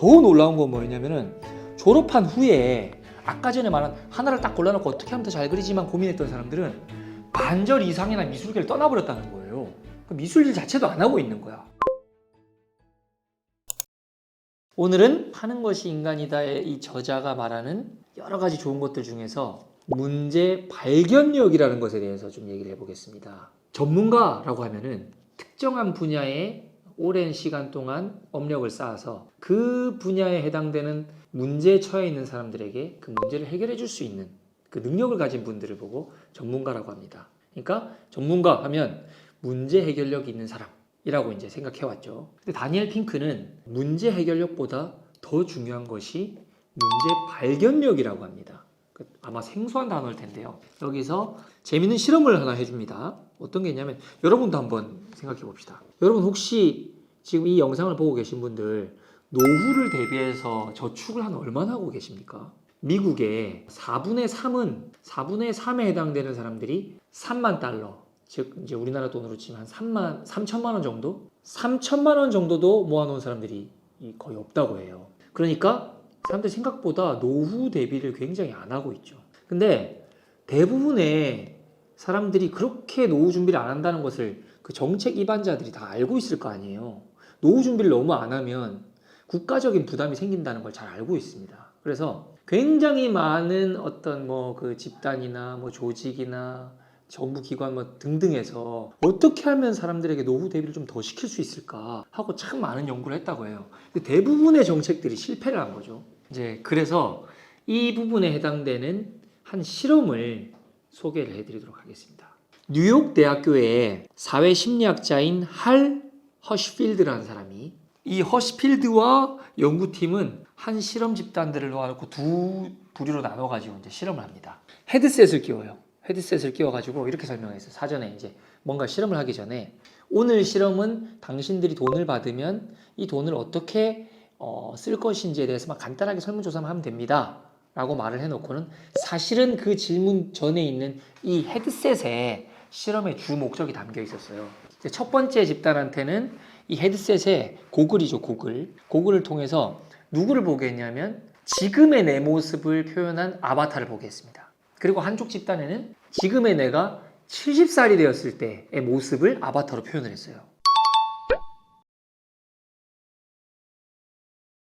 더 놀라운 건 뭐였냐면은 졸업한 후에 아까 전에 말한 하나를 딱 골라놓고 어떻게 하면 더 잘 그리지만 고민했던 사람들은 반절 이상이나 미술계를 떠나버렸다는 거예요. 미술일 자체도 안 하고 있는 거야. 오늘은 하는 것이 인간이다의 이 저자가 말하는 여러 가지 좋은 것들 중에서 문제 발견력이라는 것에 대해서 좀 얘기를 해보겠습니다. 전문가라고 하면은 특정한 분야에 오랜 시간 동안 업력을 쌓아서 그 분야에 해당되는 문제에 처해 있는 사람들에게 그 문제를 해결해 줄 수 있는 그 능력을 가진 분들을 보고 전문가라고 합니다. 그러니까 전문가 하면 문제 해결력이 있는 사람이라고 이제 생각해 왔죠. 근데 다니엘 핑크는 문제 해결력보다 더 중요한 것이 문제 발견력이라고 합니다. 아마 생소한 단어일 텐데요. 여기서 재밌는 실험을 하나 해줍니다. 어떤 게 있냐면 여러분도 한번 생각해 봅시다. 여러분 혹시 지금 이 영상을 보고 계신 분들 노후를 대비해서 저축을 한 얼마나 하고 계십니까? 미국의 4분의 3에 해당되는 사람들이 3만 달러, 즉 이제 우리나라 돈으로 치면 한 3천만 원 정도? 3천만 원 정도도 모아놓은 사람들이 거의 없다고 해요. 그러니까 사람들이 생각보다 노후 대비를 굉장히 안 하고 있죠. 근데 대부분의 사람들이 그렇게 노후 준비를 안 한다는 것을 그 정책 입안자들이 다 알고 있을 거 아니에요. 노후 준비를 너무 안 하면 국가적인 부담이 생긴다는 걸 잘 알고 있습니다. 그래서 굉장히 많은 어떤 뭐 그 집단이나 뭐 조직이나 정부 기관 뭐 등등에서 어떻게 하면 사람들에게 노후 대비를 좀 더 시킬 수 있을까 하고 참 많은 연구를 했다고 해요. 근데 대부분의 정책들이 실패를 한 거죠. 이제 그래서 이 부분에 해당되는 한 실험을 소개를 해드리도록 하겠습니다. 뉴욕 대학교의 사회 심리학자인 할 허시필드라는 사람이 이 허시필드와 연구팀은 한 실험 집단들을 놓아놓고 두 부류로 나눠가지고 이제 실험을 합니다. 헤드셋을 끼워요. 헤드셋을 끼워가지고 이렇게 설명했어요. 사전에 이제 뭔가 실험을 하기 전에 오늘 실험은 당신들이 돈을 받으면 이 돈을 어떻게 쓸 것인지에 대해서만 간단하게 설문조사만 하면 됩니다. 라고 말을 해놓고는 사실은 그 질문 전에 있는 이 헤드셋에 실험의 주 목적이 담겨 있었어요. 첫 번째 집단한테는 이 헤드셋에 고글이죠, 고글. 고글을 통해서 누구를 보게 했냐면 지금의 내 모습을 표현한 아바타를 보게 했습니다. 그리고 한쪽 집단에는 지금의 내가 70살이 되었을 때의 모습을 아바타로 표현을 했어요.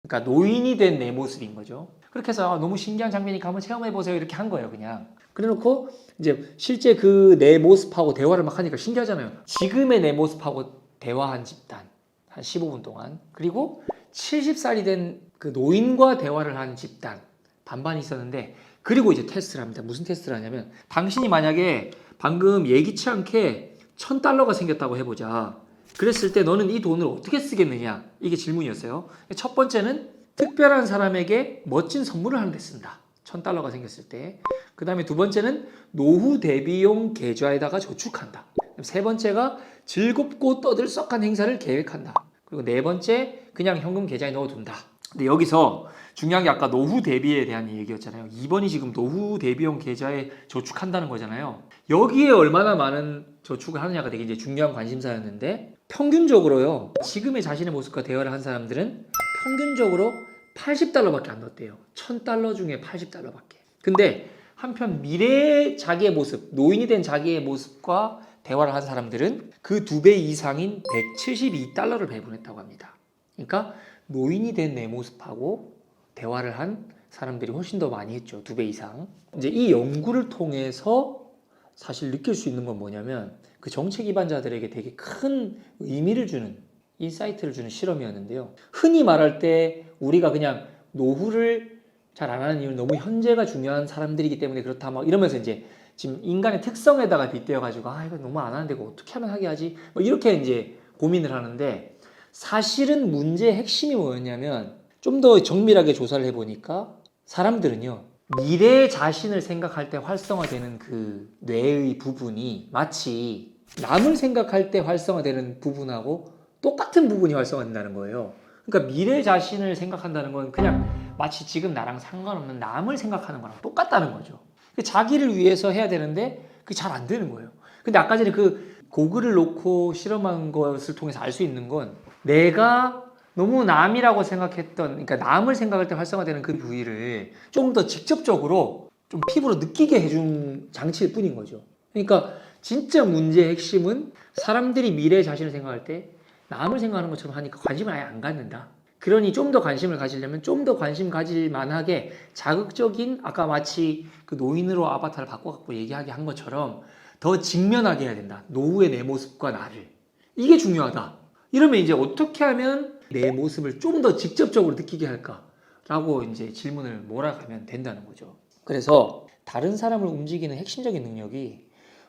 그러니까 노인이 된 내 모습인 거죠. 그렇게 해서 너무 신기한 장면이니까 한번 체험해보세요 이렇게 한 거예요, 그냥. 그래놓고 이제 실제 그 내 모습하고 대화를 막 하니까 신기하잖아요. 지금의 내 모습하고 대화한 집단 한 15분 동안, 그리고 70살이 된 그 노인과 대화를 한 집단 반반 있었는데, 그리고 이제 테스트를 합니다. 무슨 테스트를 하냐면 당신이 만약에 방금 예기치 않게 $1,000가 생겼다고 해보자. 그랬을 때 너는 이 돈을 어떻게 쓰겠느냐, 이게 질문이었어요. 첫 번째는 특별한 사람에게 멋진 선물을 하는 데 쓴다. $1,000가 생겼을 때. 그 다음에 두 번째는 노후 대비용 계좌에다가 저축한다. 세 번째가 즐겁고 떠들썩한 행사를 계획한다. 그리고 네 번째 그냥 현금 계좌에 넣어둔다. 근데 여기서 중요한 게 아까 노후 대비에 대한 얘기였잖아요. 2번이 지금 노후 대비용 계좌에 저축한다는 거잖아요. 여기에 얼마나 많은 저축을 하느냐가 되게 이제 중요한 관심사였는데, 평균적으로요, 지금의 자신의 모습과 대화를 한 사람들은 평균적으로 $80밖에 안 넣었대요. $1,000 중에 $80밖에. 근데 한편 미래의 자기의 모습, 노인이 된 자기의 모습과 대화를 한 사람들은 그 2배 이상인 $172를 배분했다고 합니다. 그러니까 노인이 된 내 모습하고 대화를 한 사람들이 훨씬 더 많이 했죠. 2배 이상. 이제 이 연구를 통해서 사실 느낄 수 있는 건 뭐냐면 그 정책 입안자들에게 되게 큰 의미를 주는, 인사이트를 주는 실험이었는데요. 흔히 말할 때 우리가 그냥 노후를 잘 안 하는 이유는 너무 현재가 중요한 사람들이기 때문에 그렇다 막 이러면서 이제 지금 인간의 특성에다가 빗대어가지고 이거 너무 안 하는데 이거 어떻게 하면 하게 하지? 뭐 이렇게 이제 고민을 하는데, 사실은 문제의 핵심이 뭐였냐면 좀 더 정밀하게 조사를 해보니까 사람들은요, 미래 자신을 생각할 때 활성화되는 그 뇌의 부분이 마치 남을 생각할 때 활성화되는 부분하고 똑같은 부분이 활성화된다는 거예요. 그러니까 미래 자신을 생각한다는 건 그냥 마치 지금 나랑 상관없는 남을 생각하는 거랑 똑같다는 거죠. 자기를 위해서 해야 되는데 그게 잘 안 되는 거예요. 근데 아까 전에 그 고글을 놓고 실험한 것을 통해서 알 수 있는 건 내가 너무 남이라고 생각했던, 그러니까 남을 생각할 때 활성화되는 그 부위를 좀 더 직접적으로 좀 피부로 느끼게 해준 장치일 뿐인 거죠. 그러니까 진짜 문제의 핵심은 사람들이 미래 자신을 생각할 때 남을 생각하는 것처럼 하니까 관심을 아예 안 갖는다. 그러니 좀 더 관심을 가지려면 좀 더 관심 가질 만하게 자극적인, 아까 마치 그 노인으로 아바타를 바꿔갖고 얘기하게 한 것처럼 더 직면하게 해야 된다. 노후의 내 모습과 나를. 이게 중요하다. 이러면 이제 어떻게 하면 내 모습을 좀 더 직접적으로 느끼게 할까라고 이제 질문을 몰아가면 된다는 거죠. 그래서 다른 사람을 움직이는 핵심적인 능력이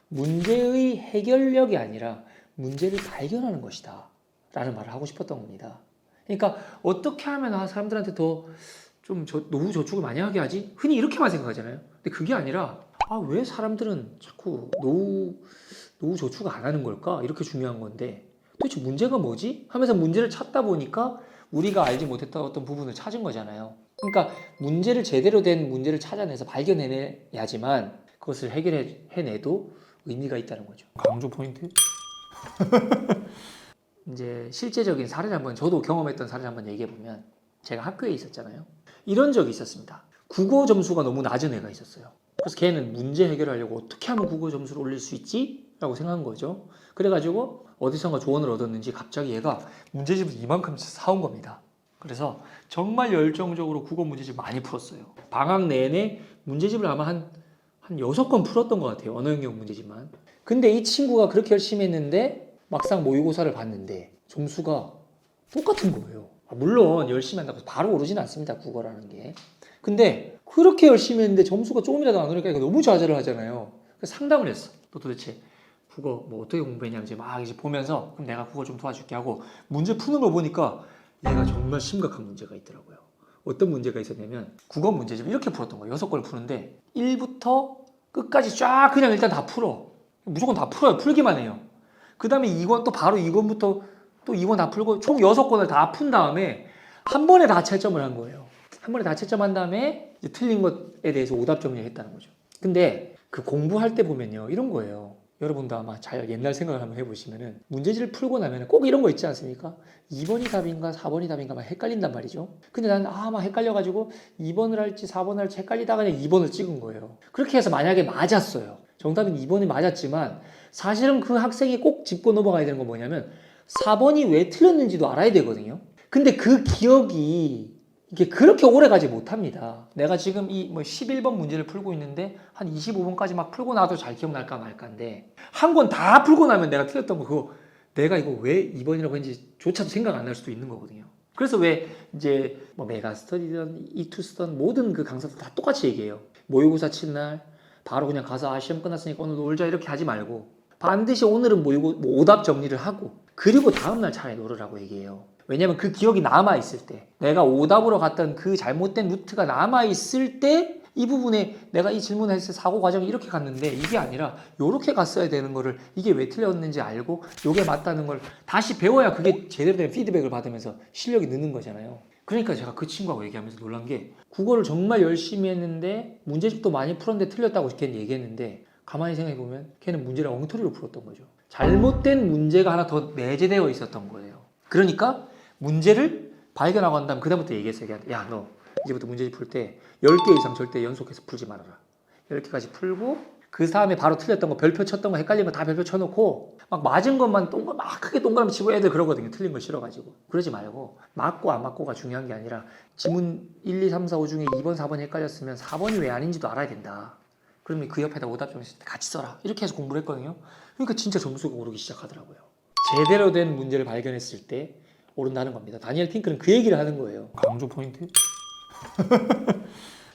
문제의 해결력이 아니라 문제를 발견하는 것이다 라는 말을 하고 싶었던 겁니다. 그러니까 어떻게 하면 사람들한테 더 좀 노후 저축을 많이 하게 하지? 흔히 이렇게만 생각하잖아요. 근데 그게 아니라 왜 사람들은 자꾸 노후 저축을 안 하는 걸까? 이렇게 중요한 건데 도대체 문제가 뭐지? 하면서 문제를 찾다 보니까 우리가 알지 못했던 어떤 부분을 찾은 거잖아요. 그러니까 문제를 제대로 된 문제를 찾아내서 발견해내야지만 그것을 해내도 의미가 있다는 거죠. 강조 포인트? 이제 실제적인 사례를 한번, 저도 경험했던 사례를 한번 얘기해 보면, 제가 학교에 있었잖아요. 이런 적이 있었습니다. 국어 점수가 너무 낮은 애가 있었어요. 그래서 걔는 문제 해결하려고 어떻게 하면 국어 점수를 올릴 수 있지? 라고 생각한 거죠. 그래가지고 어디선가 조언을 얻었는지 갑자기 얘가 문제집을 이만큼 사온 겁니다. 그래서 정말 열정적으로 국어 문제집 많이 풀었어요. 방학 내내 문제집을 아마 한 6권 풀었던 것 같아요. 언어 영역 문제집만. 근데 이 친구가 그렇게 열심히 했는데 막상 모의고사를 봤는데 점수가 똑같은 거예요. 물론 열심히 한다고 바로 오르지는 않습니다. 국어라는 게. 근데 그렇게 열심히 했는데 점수가 조금이라도 안 오르니까 너무 좌절을 하잖아요. 그래서 상담을 했어. 너 도대체 국어 뭐 어떻게 공부했냐면 이제 보면서 그럼 내가 국어 좀 도와줄게 하고 문제 푸는 걸 보니까 얘가 정말 심각한 문제가 있더라고요. 어떤 문제가 있었냐면 국어 문제집 이렇게 풀었던 거예요. 6권을 푸는데 1부터 끝까지 쫙 그냥 일단 다 풀어. 무조건 다 풀어요. 풀기만 해요. 그 다음에 2권 또 바로 2권부터 또 2권 다 풀고 총 6권을 다 푼 다음에 한 번에 다 채점을 한 거예요. 한 번에 다 채점한 다음에 이제 틀린 것에 대해서 오답 정리를 했다는 거죠. 근데 그 공부할 때 보면요. 이런 거예요. 여러분도 아마 잘 옛날 생각을 한번 해보시면은 문제지를 풀고 나면 꼭 이런 거 있지 않습니까? 2번이 답인가 4번이 답인가 막 헷갈린단 말이죠. 근데 난 막 헷갈려가지고 2번을 할지 4번을 할지 헷갈리다가 그냥 2번을 찍은 거예요. 그렇게 해서 만약에 맞았어요. 정답은 2번이 맞았지만 사실은 그 학생이 꼭 짚고 넘어가야 되는 건 뭐냐면 4번이 왜 틀렸는지도 알아야 되거든요. 근데 그 기억이 이게 그렇게 오래 가지 못합니다. 내가 지금 이 11번 문제를 풀고 있는데 한 25번까지 막 풀고 나도 잘 기억날까 말까인데 한 권 다 풀고 나면 내가 틀렸던 거 그거 내가 이거 왜 2번이라고 했는지 조차도 생각 안 날 수도 있는 거거든요. 그래서 왜 이제 메가스터디든 이투스든 모든 그 강사들 다 똑같이 얘기해요. 모의고사 치는 날 바로 그냥 가서 시험 끝났으니까 오늘 놀자 이렇게 하지 말고 반드시 오늘은 오답 정리를 하고 그리고 다음날 차라리 놀으라고 얘기해요. 왜냐면 그 기억이 남아있을 때 내가 오답으로 갔던 그 잘못된 루트가 남아있을 때 이 부분에 내가 이 질문을 했을 때 사고 과정이 이렇게 갔는데 이게 아니라 이렇게 갔어야 되는 거를 이게 왜 틀렸는지 알고 이게 맞다는 걸 다시 배워야 그게 제대로 된 피드백을 받으면서 실력이 느는 거잖아요. 그러니까 제가 그 친구하고 얘기하면서 놀란 게 국어를 정말 열심히 했는데 문제집도 많이 풀었는데 틀렸다고 걔는 얘기했는데 가만히 생각해보면 걔는 문제를 엉터리로 풀었던 거죠. 잘못된 문제가 하나 더 내재되어 있었던 거예요. 그러니까 문제를 발견하고 한 다음 그다음부터 얘기했어요. 야, 너 이제부터 문제집 풀 때 10개 이상 절대 연속해서 풀지 말아라. 10개까지 풀고 그 다음에 바로 틀렸던 거, 별표 쳤던 거, 헷갈린 거 다 별표 쳐놓고 막 맞은 것만 막 크게 동그라미 치고 애들 그러거든요. 틀린 거 싫어가지고. 그러지 말고 맞고 안 맞고가 중요한 게 아니라 지문 1, 2, 3, 4, 5 중에 2번, 4번이 헷갈렸으면 4번이 왜 아닌지도 알아야 된다. 그러면 그 옆에다 오답 정리 같이 써라. 이렇게 해서 공부를 했거든요. 그러니까 진짜 점수가 오르기 시작하더라고요. 제대로 된 문제를 발견했을 때 오른다는 겁니다. 다니엘 핑크는 그 얘기를 하는 거예요. 강조 포인트?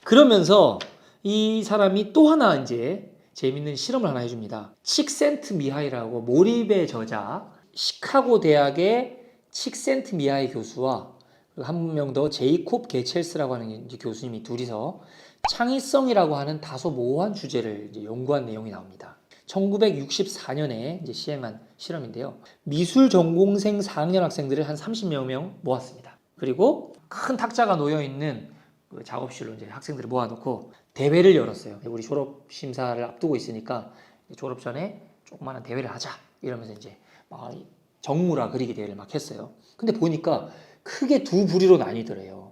그러면서 이 사람이 또 하나 이제 재밌는 실험을 하나 해줍니다. 칙센트 미하이라고 몰입의 저자 시카고 대학의 칙센트 미하이 교수와 한 명 더 제이콥 게첼스라고 하는 교수님이 둘이서 창의성이라고 하는 다소 모호한 주제를 이제 연구한 내용이 나옵니다. 1964년에 이제 시행한 실험인데요. 미술 전공생 4학년 학생들을 한 30여 명 모았습니다. 그리고 큰 탁자가 놓여 있는 그 작업실로 이제 학생들을 모아놓고 대회를 열었어요. 우리 졸업 심사를 앞두고 있으니까 졸업 전에 조그마한 대회를 하자 이러면서 이제 막 정무라 그리기 대회를 막 했어요. 근데 보니까 크게 두 부류로 나뉘더래요.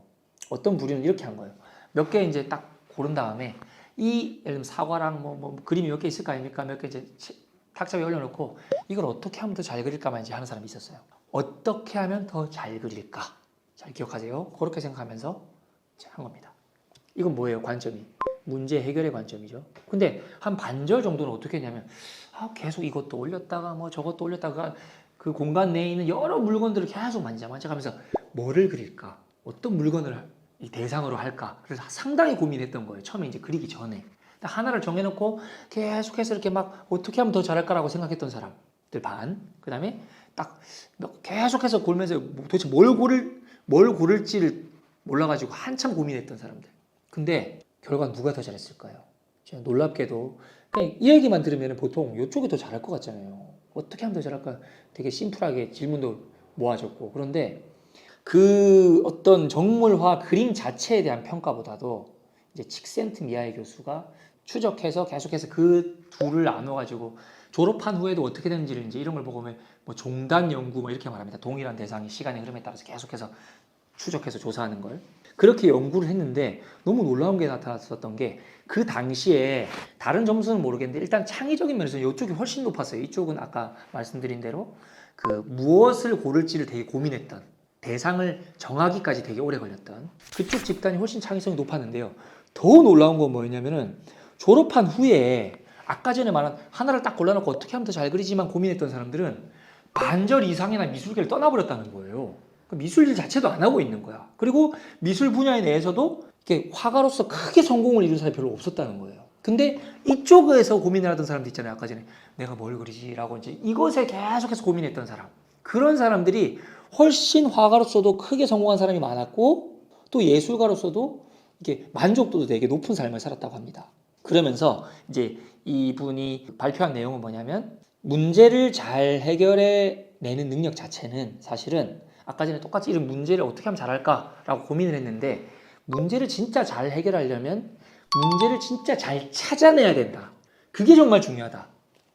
어떤 부류는 이렇게 한 거예요. 몇 개 이제 딱 고른 다음에 예를 들면 사과랑 뭐 그림이 몇 개 있을 거 아닙니까? 몇 개 이제 탁자 위에 올려놓고 이걸 어떻게 하면 더 잘 그릴까만 이제 하는 사람이 있었어요. 어떻게 하면 더 잘 그릴까? 잘 기억하세요. 그렇게 생각하면서 한 겁니다. 이건 뭐예요? 관점이. 문제 해결의 관점이죠. 근데 한 반절 정도는 어떻게 했냐면 계속 이것도 올렸다가 뭐 저것도 올렸다가 그 공간 내에 있는 여러 물건들을 계속 만져가면서 뭐를 그릴까? 어떤 물건을 이 대상으로 할까? 그래서 상당히 고민했던 거예요. 처음에 이제 그리기 전에. 하나를 정해놓고 계속해서 이렇게 막 어떻게 하면 더 잘할까라고 생각했던 사람들 반. 그 다음에 딱 계속해서 골면서 도대체 뭘 고를지를 몰라가지고 한참 고민했던 사람들. 근데 결과는 누가 더 잘했을까요? 제가 놀랍게도 그냥 이 얘기만 들으면 보통 이쪽이 더 잘할 것 같잖아요. 어떻게 하면 더 잘할까? 되게 심플하게 질문도 모아졌고. 그런데 그 어떤 정물화 그림 자체에 대한 평가보다도 이제 칙센트 미하이 교수가 추적해서 계속해서 그 둘을 나눠가지고 졸업한 후에도 어떻게 되는지를 이제 이런 걸 보고 보면 뭐 종단 연구 뭐 이렇게 말합니다. 동일한 대상이 시간의 흐름에 따라서 계속해서 추적해서 조사하는 걸. 그렇게 연구를 했는데 너무 놀라운 게 나타났었던 게 그 당시에 다른 점수는 모르겠는데 일단 창의적인 면에서 이쪽이 훨씬 높았어요. 이쪽은 아까 말씀드린 대로 그 무엇을 고를지를 되게 고민했던 대상을 정하기까지 되게 오래 걸렸던 그쪽 집단이 훨씬 창의성이 높았는데요. 더 놀라운 건 뭐였냐면은 졸업한 후에 아까 전에 말한 하나를 딱 골라놓고 어떻게 하면 더 잘 그리지만 고민했던 사람들은 반절 이상이나 미술계를 떠나버렸다는 거예요. 미술 자체도 안 하고 있는 거야. 그리고 미술 분야에 내에서도 이렇게 화가로서 크게 성공을 이룬 사람이 별로 없었다는 거예요. 근데 이쪽에서 고민을 하던 사람들 있잖아요. 아까 전에 내가 뭘 그리지라고 이제 이것에 계속해서 고민했던 사람. 그런 사람들이 훨씬 화가로서도 크게 성공한 사람이 많았고 또 예술가로서도 이게 만족도도 되게 높은 삶을 살았다고 합니다. 그러면서 이제 이분이 발표한 내용은 뭐냐면 문제를 잘 해결해 내는 능력 자체는 사실은 아까 전에 똑같이 이런 문제를 어떻게 하면 잘할까라고 고민을 했는데 문제를 진짜 잘 해결하려면 문제를 진짜 잘 찾아내야 된다. 그게 정말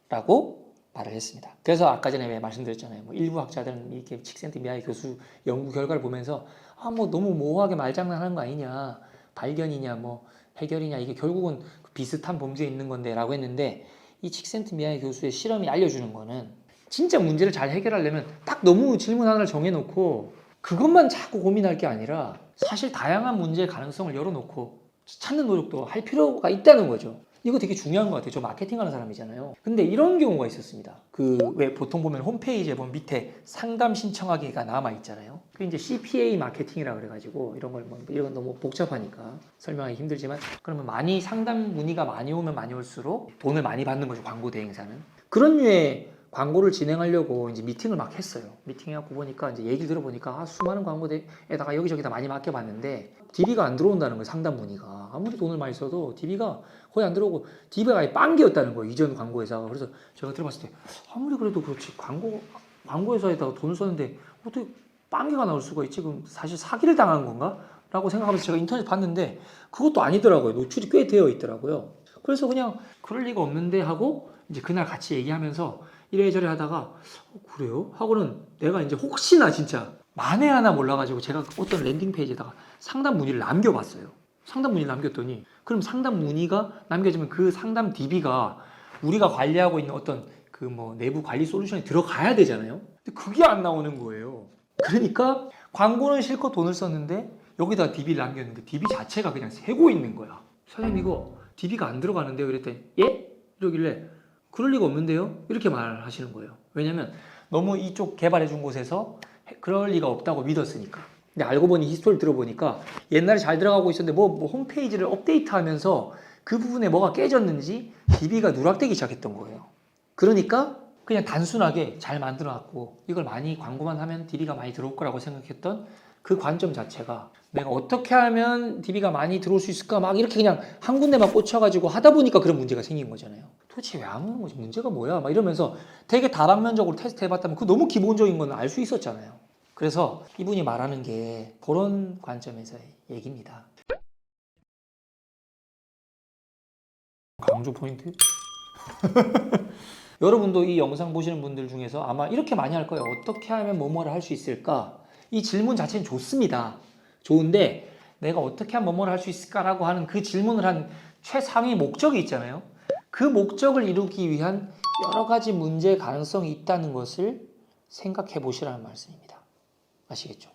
중요하다라고 말을 했습니다. 그래서 아까 전에 왜 말씀드렸잖아요. 뭐 일부 학자들은 이렇게 칙센트 미하이 교수 연구 결과를 보면서 뭐 너무 모호하게 말장난하는 거 아니냐, 발견이냐, 뭐 해결이냐 이게 결국은 비슷한 범주에 있는 건데라고 했는데 이 칙센트 미하이 교수의 실험이 알려주는 거는 진짜 문제를 잘 해결하려면 딱 너무 질문 하나를 정해놓고 그것만 자꾸 고민할 게 아니라 사실 다양한 문제의 가능성을 열어놓고 찾는 노력도 할 필요가 있다는 거죠. 이거 되게 중요한 것 같아요. 저 마케팅하는 사람이잖아요. 근데 이런 경우가 있었습니다. 그 왜 보통 보면 홈페이지에 보면 밑에 상담 신청하기가 남아 있잖아요. 그 이제 CPA 마케팅이라 그래가지고 이런 걸 뭐 이런 건 너무 복잡하니까 설명하기 힘들지만 그러면 많이 상담 문의가 많이 오면 많이 올수록 돈을 많이 받는 거죠. 광고 대행사는. 그런 류의 광고를 진행하려고 이제 미팅을 막 했어요. 미팅해갖고 보니까 이제 얘기를 들어보니까 수많은 광고에다가 여기저기다 많이 맡겨봤는데 DB가 안 들어온다는 거예요. 상담 문의가 아무리 돈을 많이 써도 DB가 거의 안 들어오고 DB가 아예 빵기였다는 거예요. 이전 광고회사가. 그래서 제가 들어봤을 때 아무리 그래도 그렇지 광고회사에다가 돈을 썼는데 어떻게 빵기가 나올 수가 있지? 그럼 사실 사기를 당한 건가? 라고 생각하면서 제가 인터넷 봤는데 그것도 아니더라고요. 노출이 꽤 되어 있더라고요. 그래서 그냥 그럴 리가 없는데 하고 이제 그날 같이 얘기하면서 이래저래 하다가 그래요? 하고는 내가 이제 혹시나 진짜 만에 하나 몰라가지고 제가 어떤 랜딩 페이지에다가 상담 문의를 남겨봤어요. 상담 문의를 남겼더니 그럼 상담 문의가 남겨지면 그 상담 DB가 우리가 관리하고 있는 어떤 그 뭐 내부 관리 솔루션에 들어가야 되잖아요. 근데 그게 안 나오는 거예요. 그러니까 광고는 실컷 돈을 썼는데 여기다 DB를 남겼는데 DB 자체가 그냥 새고 있는 거야. 사장님 이거 DB가 안 들어가는데요? 이랬더니 예? 이러길래 그럴 리가 없는데요? 이렇게 말하시는 거예요. 왜냐면 너무 이쪽 개발해 준 곳에서 그럴 리가 없다고 믿었으니까. 근데 알고 보니 히스토리를 들어보니까 옛날에 잘 들어가고 있었는데 뭐 홈페이지를 업데이트하면서 그 부분에 뭐가 깨졌는지 DB가 누락되기 시작했던 거예요. 그러니까 그냥 단순하게 잘 만들어놨고 이걸 많이 광고만 하면 DB가 많이 들어올 거라고 생각했던 그 관점 자체가 내가 어떻게 하면 DB가 많이 들어올 수 있을까 막 이렇게 그냥 한 군데만 꽂혀가지고 하다 보니까 그런 문제가 생긴 거잖아요. 도대체 왜 안 오는 거지? 문제가 뭐야? 막 이러면서 되게 다방면적으로 테스트 해봤다면 그 너무 기본적인 건 알 수 있었잖아요. 그래서 이분이 말하는 게 그런 관점에서의 얘기입니다. 강조 포인트? 여러분도 이 영상 보시는 분들 중에서 아마 이렇게 많이 할 거예요. 어떻게 하면 뭐뭐를 할 수 있을까? 이 질문 자체는 좋습니다. 좋은데 내가 어떻게 하면 뭐뭐를 할 수 있을까라고 하는 그 질문을 한 최상위 목적이 있잖아요. 그 목적을 이루기 위한 여러 가지 문제의 가능성이 있다는 것을 생각해 보시라는 말씀입니다. 아시겠죠?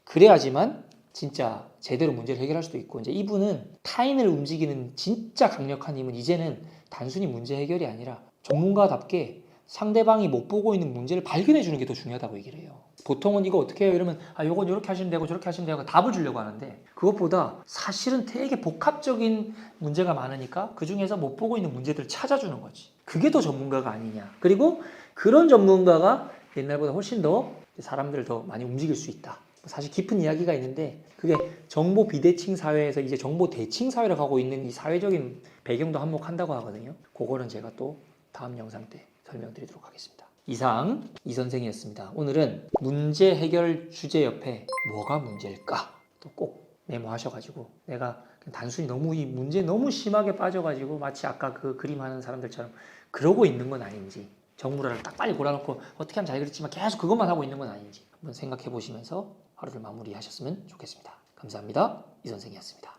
그래야지만 진짜 제대로 문제를 해결할 수도 있고, 이제 이분은 타인을 움직이는 진짜 강력한 힘은 이제는 단순히 문제 해결이 아니라 전문가답게 상대방이 못 보고 있는 문제를 발견해 주는 게 더 중요하다고 얘기를 해요. 보통은 이거 어떻게 해요? 이러면 요건 이렇게 하시면 되고 저렇게 하시면 되고 답을 주려고 하는데, 그것보다 사실은 되게 복합적인 문제가 많으니까 그 중에서 못 보고 있는 문제들을 찾아주는 거지. 그게 더 전문가가 아니냐. 그리고 그런 전문가가 옛날보다 훨씬 더 사람들을 더 많이 움직일 수 있다. 사실 깊은 이야기가 있는데, 그게 정보 비대칭 사회에서 이제 정보 대칭 사회로 가고 있는 이 사회적인 배경도 한몫한다고 하거든요. 그거는 제가 또 다음 영상 때 설명드리도록 하겠습니다. 이상 이 선생이었습니다. 오늘은 문제 해결 주제 옆에 뭐가 문제일까 또 꼭 메모하셔가지고, 내가 단순히 너무 이 문제에 너무 심하게 빠져가지고 마치 아까 그 그림하는 사람들처럼 그러고 있는 건 아닌지, 정보를 딱 빨리 골라놓고 어떻게 하면 잘 그렸지만 계속 그것만 하고 있는 건 아닌지 한번 생각해 보시면서 하루를 마무리하셨으면 좋겠습니다. 감사합니다. 이 선생이었습니다.